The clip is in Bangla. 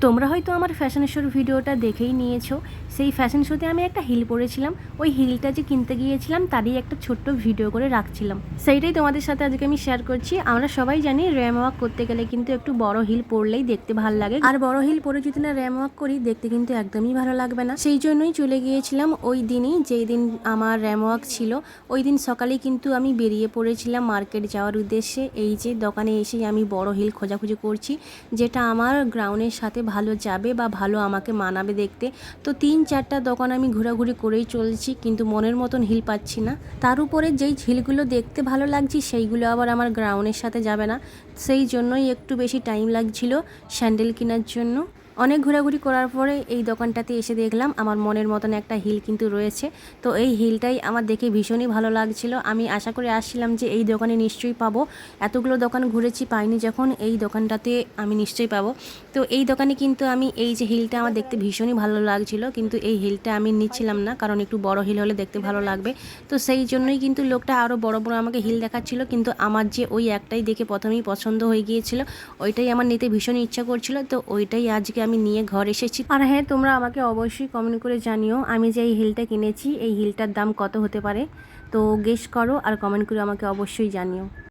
তোমরা হয়তো আমার ফ্যাশন শোর ভিডিওটা দেখেই নিয়েছো। সেই ফ্যাশন শোতে আমি একটা হিল পরেছিলাম, ওই হিলটা যে কিনতে গিয়েছিলাম তারই একটা ছোট্ট ভিডিও করে রাখছিলাম, সেইটাই তোমাদের সাথে আজকে আমি শেয়ার করছি। আমরা সবাই জানি র্যাম ওয়াক করতে গেলে কিন্তু একটু বড় হিল পরলেই দেখতে ভালো লাগে, আর বড় হিল পরে যদি না র্যাম ওয়াক করি দেখতে কিন্তু একদমই ভালো লাগবে না। সেই জন্যই চলে গিয়েছিলাম ওই দিনই, যেই দিন আমার র্যাম ওয়াক ছিল। ওই দিন সকালে কিন্তু আমি বেরিয়ে পড়েছিলাম মার্কেট যাওয়ার উদ্দেশ্যে। এই যে দোকানে এসেই আমি বড় হিল খোঁজাখুঁজি করছি, যেটা আমার গ্রাউন্ডের সাথে ভালো যাবে বা ভালো আমাকে মানাবে দেখতে। তো 3-4টা দোকান আমি ঘোরাঘুরি করেই চলছি, কিন্তু মনের মতন হিল পাচ্ছি না। তার উপরে যেই হিলগুলো দেখতে ভালো লাগছে সেইগুলো আবার আমার গ্রাউন্ডের সাথে যাবে না, সেই জন্যই একটু বেশি টাইম লাগছিল স্যান্ডেল কেনার জন্য। অনেক ঘোরাঘুরি করার পরে এই দোকানটাতে এসে দেখলাম আমার মনের মতন একটা হিল কিন্তু রয়েছে। তো এই হিলটাই আমার দেখে ভীষণই ভালো লাগছিল। আমি আশা করে আসছিলাম যে এই দোকানে নিশ্চয়ই পাবো, এতগুলো দোকান ঘুরেছি পাইনি, যখন এই দোকানটাতে আমি নিশ্চয়ই পাবো। তো এই দোকানে কিন্তু আমি এই যে হিলটা আমার দেখতে ভীষণই ভালো লাগছিল, কিন্তু এই হিলটা আমি নিচ্ছিলাম না, কারণ একটু বড় হিল হলে দেখতে ভালো লাগবে। তো সেই জন্যই কিন্তু লোকটা আরও বড় বড় আমাকে হিল দেখাচ্ছিল, কিন্তু আমার যে ওই একটাই দেখে প্রথমেই পছন্দ হয়ে গিয়েছিল, ওইটাই আমার নিতে ভীষণ ইচ্ছা করছিল। তো ওইটাই আজকে আমি নিয়ে ঘর এসেছি। আর হ্যাঁ, তোমরা আমাকে অবশ্যই কমেন্ট করে জানিও আমি যে এই হিলটা কিনেছি এই হিলটার দাম কত হতে পারে। তো গেস করো আর কমেন্ট করে আমাকে অবশ্যই জানিও।